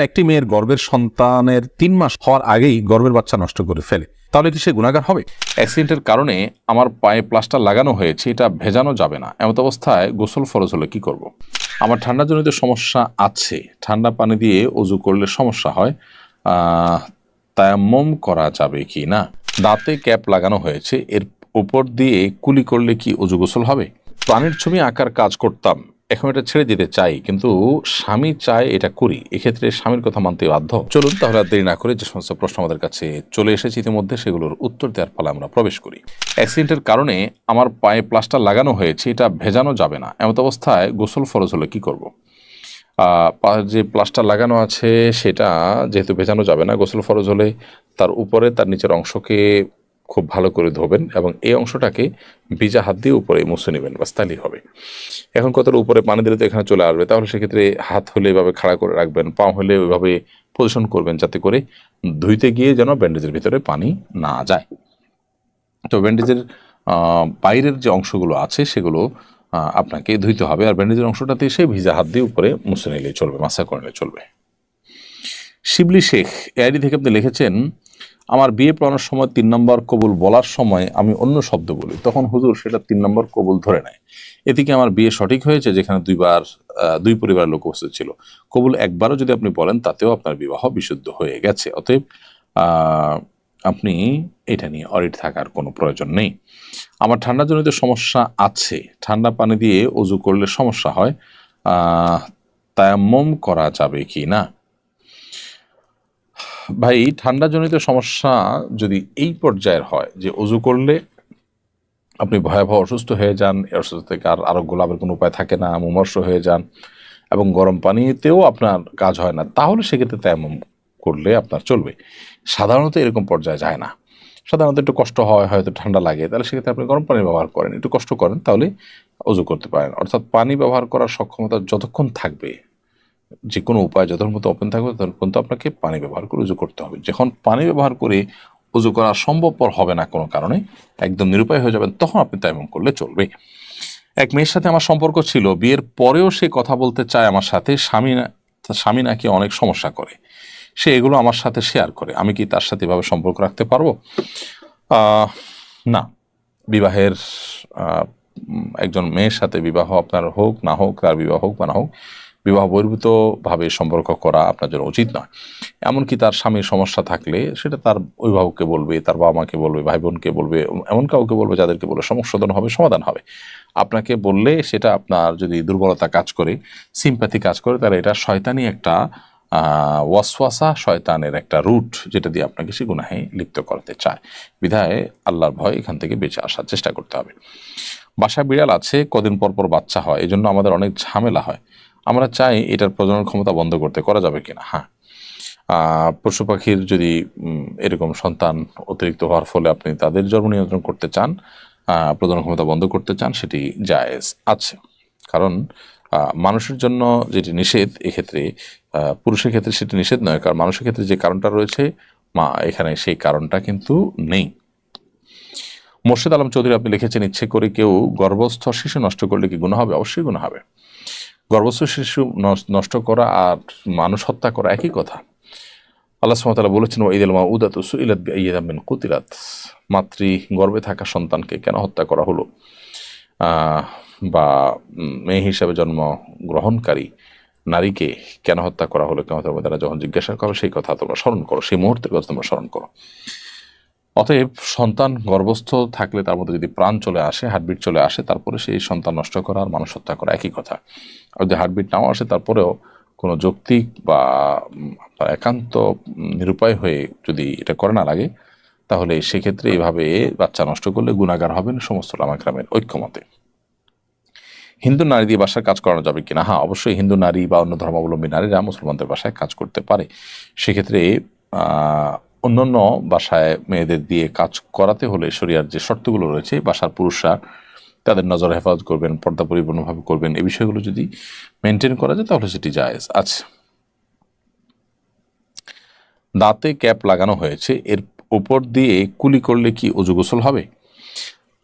একটি মেয়ের গর্ভের সন্তানের 3 মাস হওয়ার আগেই গর্ভের বাচ্চা নষ্ট করে ফেলে, তাহলে কি সে গুনাহগার হবে? অ্যাক্সিডেন্টের কারণে আমার পায়ে প্লাস্টার লাগানো হয়েছে, এটা ভেজানো যাবে না, এমত অবস্থায় গোসল ফরজ হলে কি করব। আমার ঠান্ডাজনিত সমস্যা আছে, ঠান্ডা পানি দিয়ে অজু করলে সমস্যা হয়, তায়াম্মুম করা যাবে কি না। দাঁতে ক্যাপ লাগানো হয়েছে, এর উপর দিয়ে কুলি করলে কি অজু গোসল হবে? প্রাণীর ছবি আঁকার কাজ করতাম, এখন এটা ছেড়ে দিতে চাই, কিন্তু স্বামী চায় এটা করি, এক্ষেত্রে স্বামীর কথা মানতে বাধ্য। চলুন তাহলে আর দেরি না করে যে সমস্ত প্রশ্ন আমাদের কাছে চলে এসেছে ইতিমধ্যে সেগুলোর উত্তর দেওয়ার ফলে আমরা প্রবেশ করি। অ্যাক্সিডেন্টের কারণে আমার পায়ে প্লাস্টার লাগানো হয়েছে, এটা ভেজানো যাবে না, এমত অবস্থায় গোসল ফরজ হলে কি করব। যে প্লাস্টার লাগানো আছে সেটা যেহেতু ভেজানো যাবে না, গোসল ফরজ হলে তার উপরে তার নিচের অংশকে খুব ভালো করে ধোবেন এবং এই অংশটাকে ভিজা হাত দিয়ে উপরে মুছে নেবেন, বাস তাহলেই হবে। এখন কতটা উপরে পানি দিলে তো এখানে চলে আসবে, তাহলে সেক্ষেত্রে হাত হলে এভাবে খাড়া করে রাখবেন, পা হলে ওইভাবে পজিশন করবেন যাতে করে ধুইতে গিয়ে যেন ব্যান্ডেজের ভিতরে পানি না যায়। তো ব্যান্ডেজের বাইরের যে অংশগুলো আছে সেগুলো আপনাকে ধুইতে হবে, আর ব্যান্ডেজের অংশটাতে এসে ভিজা হাত দিয়ে উপরে মুছে নিলেই চলবে, মাসা করে নিলে চলবে। শিবলি শেখ এআইডি থেকে আপনি লিখেছেন, আমার বিয়ে পড়ানোর সময় 3 নম্বর কবুল বলার সময় আমি অন্য শব্দ বলি, তখন হুজুর সেটা 3 নম্বর কবুল ধরে নেয়, এতে কি আমার বিয়ে সঠিক হয়েছে যেখানে দুই পরিবারের লোক উপস্থিত ছিল? কবুল একবারও যদি আপনি বলেন তাতেও আপনার বিবাহ বিশুদ্ধ হয়ে গেছে, অতএব আপনি এটা নিয়ে অরিড থাকার কোনো প্রয়োজন নেই। আমার ঠান্ডাজনিত সমস্যা আছে, ঠান্ডা পানি দিয়ে অজু করলে সমস্যা হয়, তায়াম্মুম করা যাবে কি না। ভাই, ঠান্ডাজনিত সমস্যা যদি এই পর্যায়ের হয় যে অজু করলে আপনি ভয়াবহ অসুস্থ হয়ে যান, এই অসুস্থ থেকে আর আরোগ্য লাভের কোনো উপায় থাকে না, মুমূর্ষু হয়ে যান এবং গরম পানিতেও আপনার কাজ হয় না, তাহলে সেক্ষেত্রে তায়াম্মুম করলে আপনার চলবে। সাধারণত এরকম পর্যায়ে যায় না, সাধারণত একটু কষ্ট হয়, হয়তো ঠান্ডা লাগে, তাহলে সেক্ষেত্রে আপনি গরম পানি ব্যবহার করেন, একটু কষ্ট করেন, তাহলে অজু করতে পারেন। অর্থাৎ পানি ব্যবহার করার সক্ষমতা যতক্ষণ থাকবে, যে কোনো উপায় যতক্ষণ মতো ওপেন থাকবে ততক্ষণ তো আপনাকে পানি ব্যবহার করে উজু করতে হবে। যখন পানি ব্যবহার করে উজু করা সম্ভবপর হবে না কোনো কারণে, একদম নিরুপায় হয়ে যাবেন, তখন আপনি তায়াম্মুম করলে চলবে। এক মেয়ের সাথে আমার সম্পর্ক ছিল, বিয়ের পরেও সে কথা বলতে চায় আমার সাথে, স্বামী নাকি অনেক সমস্যা করে, সে এগুলো আমার সাথে শেয়ার করে, আমি কি তার সাথে এভাবে সম্পর্ক রাখতে পারবো? না। বিবাহের একজন মেয়ের সাথে বিবাহ আপনার হোক না হোক, তার বিবাহ হোক বা না হোক, বিবাহ বহির্ভূতভাবে সম্পর্ক করা আপনার জন্য উচিত নয়। এমনকি তার স্বামীর সমস্যা থাকলে সেটা তার অভিভাবককে বলবে, তার বাবা মাকে বলবে, ভাই বোনকে বলবে, এমন কাউকে বলবে যাদেরকে বলে সমস্যা হবে, সমাধান হবে। আপনাকে বললে সেটা আপনার যদি দুর্বলতা কাজ করে, সিম্প্যাথি কাজ করে, তাহলে এটা শয়তানি একটা ওয়াসওয়াসা, শয়তানের একটা রুট, যেটা দিয়ে আপনাকে সে গুনাহে লিপ্ত করতে চায়। বিধায় আল্লাহর ভয় এখান থেকে বেঁচে আসার চেষ্টা করতে হবে। বাসায় বিড়াল আছে, কদিন পর পর বাচ্চা হয়, এই জন্য আমাদের অনেক ঝামেলা হয়, আমরা চাই এটার প্রজনন ক্ষমতা বন্ধ করতে, করা যাবে কিনা? হ্যাঁ, পশু পাখির যদি এরকম সন্তান অতিরিক্ত হওয়ার ফলে আপনি তাদের জন্ম নিয়ন্ত্রণ করতে চান, প্রজনন ক্ষমতা বন্ধ করতে চান, সেটি জায়েজ আছে। কারণ মানুষের জন্য যেটি নিষেধ, এক্ষেত্রে পুরুষের ক্ষেত্রে সেটি নিষেধ নয়, কারণ মানুষের ক্ষেত্রে যে কারণটা রয়েছে এখানে সেই কারণটা কিন্তু নেই। মোর্শেদ আলম চৌধুরী আপনি লিখেছেন, ইচ্ছে করে কেউ গর্ভস্থ শিশু নষ্ট করলে কি গুনাহ হবে? অবশ্যই গুনাহ হবে। গর্ভস্থ শিশু নষ্ট করা আর মানুষ হত্যা করা একই কথা। আল্লাহ সুবহানাহু ওয়া তাআলা বলেছেন, ওয়াইদাল মাউউদাতু সুইলাত বিআইয়িযিম মিন কুতিলাত, মাতৃ গর্ভে থাকা সন্তানকে কেন হত্যা করা হলো, বা মেয়ে হিসাবে জন্ম গ্রহণকারী নারীকে কেন হত্যা করা হলো, কিয়ামতের ময়দানে যখন জিজ্ঞাসা করো, সেই কথা তোমরা স্মরণ করো, সেই মুহূর্তের কথা তোমরা স্মরণ করো। অতএব সন্তান গর্ভস্থ থাকলে তার মধ্যে যদি প্রাণ চলে আসে, হার্টবিট চলে আসে, তারপরে সেই সন্তান নষ্ট করা আর মানুষ হত্যা করা একই কথা। আর যদি হার্টবিট নাও আসে, তারপরেও কোনো যৌক্তিক বা আপনার একান্ত নিরুপায় হয়ে যদি এটা করে না লাগে, তাহলে সেক্ষেত্রে এইভাবে বাচ্চা নষ্ট করলে গুনাহগার হবেন সমস্ত উলামা কেরামের ঐক্যমতে। হিন্দু নারী দিয়ে বাসায় কাজ করানো যাবে কিনা? হ্যাঁ, অবশ্যই হিন্দু নারী বা অন্য ধর্মাবলম্বী নারীরা মুসলমানদের বাসায় কাজ করতে পারে। সেক্ষেত্রে অন্যান্য বাসায় মেয়েদের দিয়ে কাজ করাতে হলে শরিয়ার যে শর্তগুলো রয়েছে, বাসার পুরুষরা তাদের নজর হেফাজত করবেন, পর্দা পরিপূর্ণভাবে করবেন, এই বিষয়গুলো যদি মেনটেন করা যায় তাহলে সেটি জায়েজ আছে। দাঁতে ক্যাপ লাগানো হয়েছে, এর উপর দিয়ে কুলি করলে কি অজু গোসল হবে?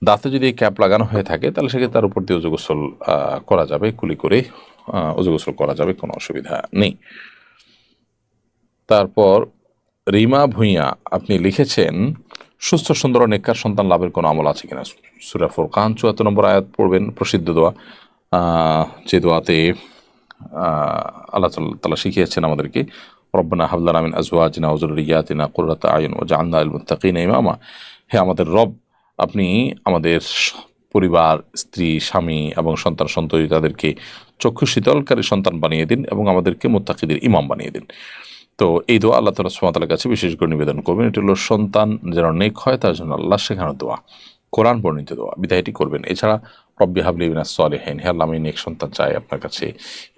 দাঁতে যদি ক্যাপ লাগানো হয়ে থাকে তাহলে সেক্ষেত্রে তার উপর দিয়ে অজু গোসল করা যাবে, কুলি করে অজু গোসল করা যাবে, কোনো অসুবিধা নেই। তারপর রিমা ভুঁইয়া আপনি লিখেছেন, সুস্থ সুন্দর ও নেককার সন্তান লাভের কোনো আমল আছে কিনা। সূরা ফুরকান ৭৪ নম্বর আয়াত পড়বেন, প্রসিদ্ধ দোয়া, যে দোয়াতে আল্লাহ তাআলা শিখিয়েছেন আমাদেরকে, রব্বানা হাব লানা মিন আজওয়াজিনা ওয়া যুররিয়াতিনা কুররাতা আয়ুন ওয়াজআলনা লিল মুত্তাকিনা ইমামা। হে আমাদের রব, আপনি আমাদের পরিবার, স্ত্রী, স্বামী এবং সন্তান সন্ততি তাদেরকে চক্ষু শীতলকারী সন্তান বানিয়ে দিন এবং আমাদেরকে মুত্তাকিদের ইমাম বানিয়ে দিন। তো এই দোয়া আল্লাহ তাআলা সুবহানাহু ওয়া তাআলার কাছে বিশেষ করে নিবেদন করবেন। এটি হলো সন্তান যেন নেক হয় তার জন্য আল্লাহ শেখানো দোয়া, কোরআন বর্ণিত দোয়া, বিধায় এটি করবেন। এছাড়া রব্বি হাবলি মিনাস সলিহিন, হে আল্লাহ আমি নেক সন্তান চাই আপনার কাছে,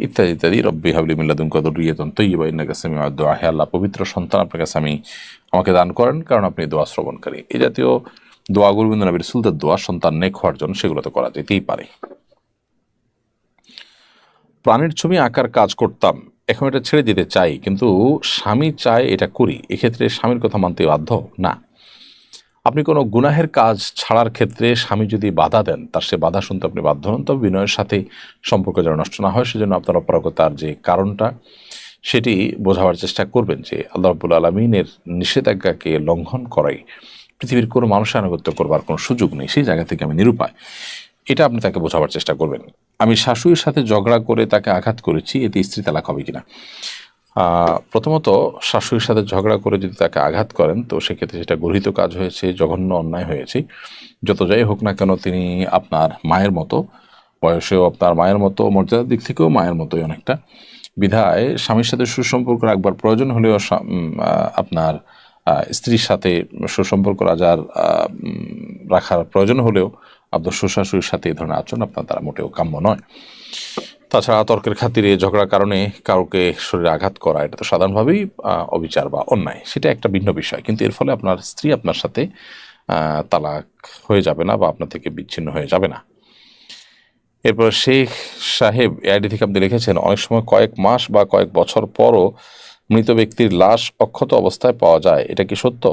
ইত্যাদি ইত্যাদি। রব্বি হাবলি মিন লাদুনকা যুররিয়াতান তাইয়্যিবা ইন্নাকা সামিউদ দুআ, হে আল্লাহ পবিত্র সন্তান আপনার কাছে আমাকে দান করেন, কারণ আপনি দোয়া শ্রবণকারী। এই জাতীয় দোয়াগুলো কিন্তু নবীর রাসূলের দোয়া, সন্তান নেক হওয়ার জন্য সেগুলো তো করা যেতেই পারে। প্রাণীর ছবি আঁকার কাজ করতাম, এখন এটা ছেড়ে দিতে চাই, কিন্তু স্বামী চায় এটা করি, এক্ষেত্রে স্বামীর কথা মানতে বাধ্য না। আপনি কোনো গুনাহের কাজ ছাড়ার ক্ষেত্রে স্বামী যদি বাধা দেন, তার সে বাধা শুনতে আপনি বাধ্য নন, তবে বিনয়ের সাথে সম্পর্ক যেন নষ্ট না হয় সেজন্য আপনার অপারগতার যে কারণটা সেটি বোঝাবার চেষ্টা করবেন, যে আল্লাহ রাব্বুল আলামিনের নিষেধাজ্ঞাকে লঙ্ঘন করাই পৃথিবীর কোনো মানুষের আনুগত্য করবার কোনো সুযোগ নেই, সেই জায়গা থেকে আমি নিরুপায়, এটা আপনি তাকে বোঝাবার চেষ্টা করবেন। আমি শাশুড়ির সাথে ঝগড়া করে তাকে আঘাত করেছি, এতে স্ত্রী তালাক হবে কিনা। প্রথমত, শাশুড়ির সাথে ঝগড়া করে যদি তাকে আঘাত করেন তো সেক্ষেত্রে সেটা গর্হিত কাজ হয়েছে, জঘন্য অন্যায় হয়েছে। যত যাই হোক না কেন তিনি আপনার মায়ের মতো, বয়সেও আপনার মায়ের মতো, মর্যাদার দিক থেকেও মায়ের মতোই অনেকটা, বিধায় স্বামীর সাথে সুসম্পর্ক রাখবার প্রয়োজন হলেও আপনার স্ত্রীর সাথে সুসম্পর্ক রাখার প্রয়োজন হলেও আপনার শ্বশুর-শাশুড়ির সাথে এই ধরনের আচরণ আপনার দ্বারা মোটেও কাম্য নয়। তাছাড়া তর্কের খাতিরে ঝগড়ার কারণে কাউকে শরীরে আঘাত করা, এটা তো সাধারণভাবেই অবিচার বা অন্যায়, সেটা একটা ভিন্ন বিষয়, কিন্তু এর ফলে আপনার স্ত্রী আপনার সাথে তালাক হয়ে যাবে না বা আপনার থেকে বিচ্ছিন্ন হয়ে যাবে না। এরপর শেখ সাহেব এআইডি থেকে আপনি লিখেছেন, অনেক সময় কয়েক মাস বা কয়েক বছর পরও মৃত ব্যক্তির লাশ অক্ষত অবস্থায় পাওয়া যায়, এটা কি সত্য?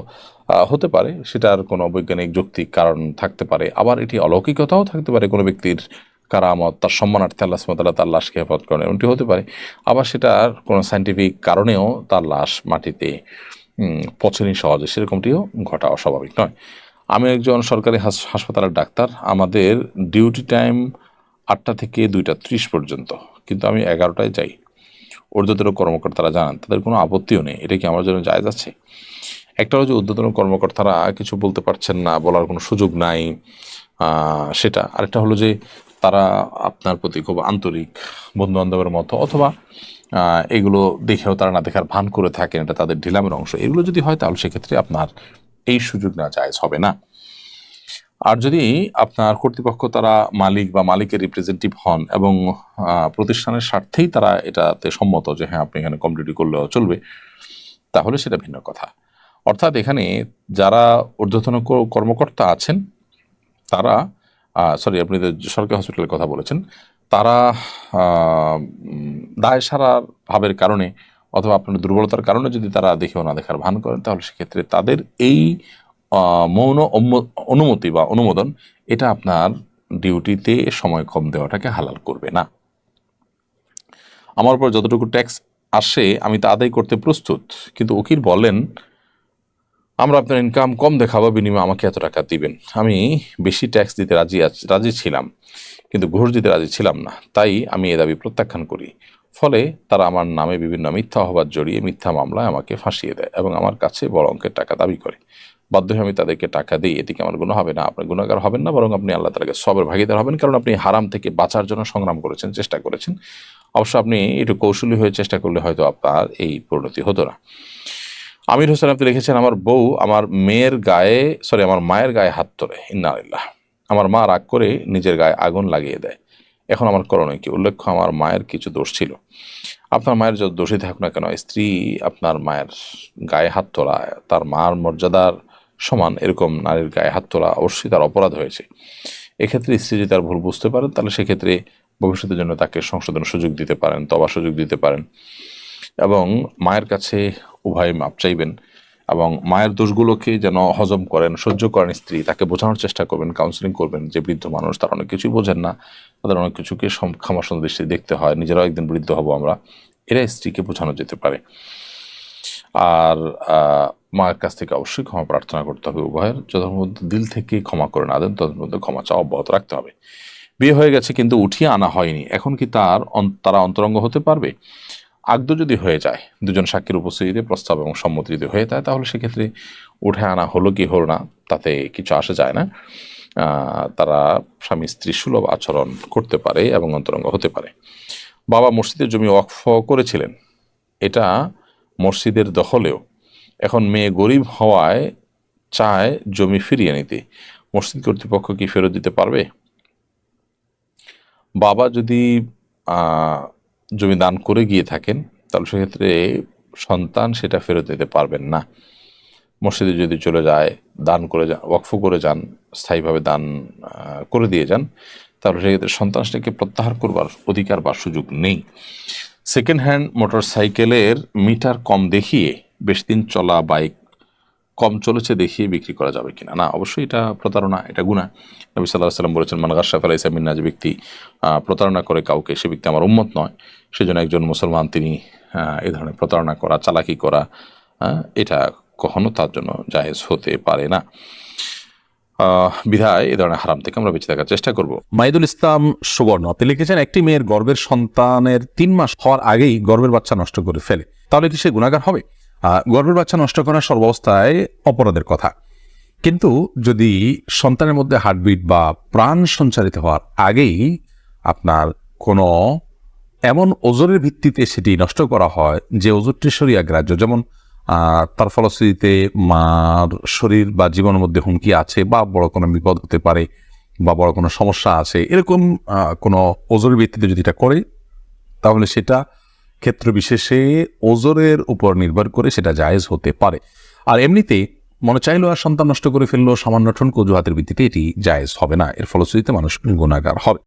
হতে পারে, সেটার কোনো বৈজ্ঞানিক যৌক্তিক কারণ থাকতে পারে, আবার এটি অলৌকিকতাও থাকতে পারে, কোনো ব্যক্তির কারামত, তার সম্মানার্থে আল্লাহ সুবহানাহু ওয়া তাআলা তার লাশকে হেফাজত করেন, এমনটি হতে পারে। আবার সেটার কোনো সায়েন্টিফিক কারণেও তার লাশ মাটিতে পচেনি সহজে, সেরকমটিও ঘটা অস্বাভাবিক নয়। আমি একজন সরকারি হাসপাতালের ডাক্তার, আমাদের ডিউটি টাইম 8টা থেকে 2টা 30 পর্যন্ত, কিন্তু আমি 11টায় যাই। ঊর্ধ্বতন কর্মকর্তারা জানান, তাদের কোনো আপত্তিও নেই, এটা কি আমার জন্য জায়েজ আছে? একটা হলো যে ঊর্ধ্বতন কর্মকর্তারা কিছু বলতে পারছেন না, বলার কোনো সুযোগ নাই, সেটা। আরেকটা হলো যে তারা আপনার প্রতি খুব আন্তরিক, বন্ধু বান্ধবের মতো, অথবা এগুলো দেখেও তারা না দেখার ভান করে থাকেন, এটা তাদের ঢিলামের অংশ। এগুলো যদি হয় তাহলে সেক্ষেত্রে আপনার এই সুযোগ না জায়েজ হবে না। আর যদি আপনার কর্তৃপক্ষ তারা মালিক বা মালিকের রিপ্রেজেন্টেটিভ হন এবং প্রতিষ্ঠানের স্বার্থেই তারা এটাতে সম্মত যে হ্যাঁ আপনি এখানে কম ডিউটি করলেও চলবে, তাহলে সেটা ভিন্ন কথা। অর্থাৎ এখানে যারা ঊর্ধ্বতন কর্মকর্তা আছেন তারা, আপনি সরকারি হসপিটালের কথা বলেছেন, তারা দায় সারার ভাবের কারণে অথবা আপনার দুর্বলতার কারণে যদি তারা দেখেও না দেখার ভান করেন, তাহলে সেক্ষেত্রে তাদের এই মৌন অনুমতি বা অনুমোদন এটা আপনার ডিউটিতে সময় কম দেওয়াটাকে হালাল করবে না। আমার উপর যতটুকু ট্যাক্স আসে আমি তা আদায় করতে প্রস্তুত, কিন্তু উকিল বলেন আমরা আপনার ইনকাম কম দেখাবো, বিনিময়ে আমাকে এত টাকা দিবেন। আমি বেশি ট্যাক্স দিতে রাজি ছিলাম, কিন্তু ঘুষ দিতে রাজি ছিলাম না, তাই আমি এ দাবি প্রত্যাখ্যান করি। ফলে তারা আমার নামে বিভিন্ন মিথ্যা অপবাদ জড়িয়ে মিথ্যা মামলায় আমাকে ফাঁসিয়ে দেয় এবং আমার কাছে বড় অঙ্কের টাকা দাবি করে। বাধ্য হয়ে আমি তাদেরকে টাকা দিই, এদিকে আমার গুনাহ হবে না। আপনার গুনাহগার হবেন না, বরং আপনি আল্লাহ তাআলাকে সবের ভাগীদার হবেন, কারণ আপনি হারাম থেকে বাঁচার জন্য সংগ্রাম করেছেন, চেষ্টা করেছেন। অবশ্য আপনি একটু কৌশলী হয়ে চেষ্টা করলে হয়তো আপনার এই পরিণতি হতো না। আমির হোসেন আপনি লিখেছেন, আমার বউ আমার মায়ের গায়ে হাত তোলে, ইন্না লিল্লাহ। আমার মা রাগ করে নিজের গায়ে আগুন লাগিয়ে দেয়, এখন আমার করণীয় কি? উল্লেখ্য আমার মায়ের কিছু দোষ ছিল। আপনার মায়ের যত দোষী থাকুক না কেন, স্ত্রী আপনার মায়ের গায়ে হাত তোলা, তার মার মর্যাদার সমান এরকম নারীর গায়ে হাত তোলা অবশ্যই তার অপরাধ হয়েছে। এক্ষেত্রে স্ত্রী যদি তার ভুল বুঝতে পারেন, তাহলে সেক্ষেত্রে ভবিষ্যতের জন্য তাকে সংশোধনের সুযোগ দিতে পারেন, তবা সুযোগ দিতে পারেন, এবং মায়ের কাছে উভয় মাপ চাইবেন এবং মায়ের দোষগুলোকে যেন হজম করেন, সহ্য করেন স্ত্রী, তাকে বোঝানোর চেষ্টা করবেন, কাউন্সিলিং করবেন যে বৃদ্ধ মানুষ, তারা অনেক কিছুই বোঝেন না, তাদের অনেক কিছুকে ক্ষমাসুন্দর দৃষ্টি দেখতে হয়, নিজেরাও একদিন বৃদ্ধ হব আমরা, এরা স্ত্রীকে বোঝানো যেতে পারে। আর মায়ের কাছ থেকে অবশ্যই ক্ষমা প্রার্থনা করতে হবে। উভয়ের যতক্ষণ পর্যন্ত দিল থেকে ক্ষমা করে না দেন ততক্ষণ পর্যন্ত ক্ষমা চাওয়া অব্যাহত রাখতে হবে। বিয়ে হয়ে গেছে কিন্তু উঠিয়ে আনা হয়নি, এখন কি তারা অন্তরঙ্গ হতে পারবে? আগদ যদি হয়ে যায়, দুজন সাক্ষীর উপস্থিতিতে প্রস্তাব এবং সম্মতি যদি হয়ে যায়, তাহলে সেক্ষেত্রে উঠে আনা হলো কি হলো না তাতে কিছু আসে যায় না। তারা স্বামী স্ত্রী সুলভ আচরণ করতে পারে এবং অন্তরঙ্গ হতে পারে। বাবা মসজিদের জমি ওয়াকফ করেছিলেন, এটা মসজিদের দখলেও, এখন মেয়ে গরিব হওয়ায় চায় জমি ফিরিয়ে নিতে, মসজিদ কর্তৃপক্ষ কি ফেরত দিতে পারবে? বাবা যদি জমি দান করে গিয়ে থাকেন তাহলে সেক্ষেত্রে সন্তান সেটা ফেরত দিতে পারবেন না। মসজিদে যদি চলে যায়, দান করে যান, ওয়াকফ করে যান, স্থায়ীভাবে দান করে দিয়ে যান, তাহলে সেক্ষেত্রে সন্তান সেটাকে প্রত্যাহার করবার অধিকার বা সুযোগ নেই। সেকেন্ড হ্যান্ড মোটর সাইকেলের মিটার কম দেখিয়ে বেশ দিন চলা বাইক কম চলেছে দেখিয়ে বিক্রি করা যাবে কিনা? না, অবশ্যই এটা প্রতারণা, এটা গুনাহ। নবী সাল্লাল্লাহু আলাইহি ওয়াসাল্লাম বলেছেন, মান গাশশা ফালাইসা মিন্না, যে ব্যক্তি প্রতারণা করে কাউকে, সে ব্যক্তি আমার উম্মত নয়। সেজন্য একজন মুসলমান তিনি এই ধরনের প্রতারণা করা, চালাকি করা, এটা কখনো তার জন্য জায়েজ হতে পারে না। বিধায় এই ধরনের হারাম থেকে আমরা বেঁচে থাকার চেষ্টা করব। মাইদুল ইসলাম সুবর্ণ আপনি লিখেছেন, একটি মেয়ের গর্ভের সন্তানের 3 মাস হওয়ার আগেই গর্ভের বাচ্চা নষ্ট করে ফেলে, তাহলে কি সে গুনাহগার হবে? গর্ভের বাচ্চা নষ্ট করা সর্বাবস্থায় অপরাধের কথা, কিন্তু যদি সন্তানের মধ্যে হার্টবিট বা প্রাণ সঞ্চারিত হওয়ার আগেই আপনার কোনো এমন ওজরের ভিত্তিতে সেটি নষ্ট করা হয় যে ওজরটি শরিয়া গ্রাহ্য, যেমন তার ফলশ্রুতিতে মার শরীর বা জীবনের মধ্যে হুমকি আছে বা বড় কোনো বিপদ হতে পারে বা বড় কোনো সমস্যা আছে, এরকম কোনো ওজরের ভিত্তিতে যদি এটা করে, তাহলে সেটা ক্ষেত্র বিশেষে ওজরের উপর নির্ভর করে সেটা জায়েজ হতে পারে। আর এমনিতে মনে চাইলো আর সন্তান নষ্ট করে ফেললো সামান্য ঠনক অজুহাতের ভিত্তিতে, এটি জায়েজ হবে না, এর ফলশ্রুতিতে মানুষ গুনাহগার হবে।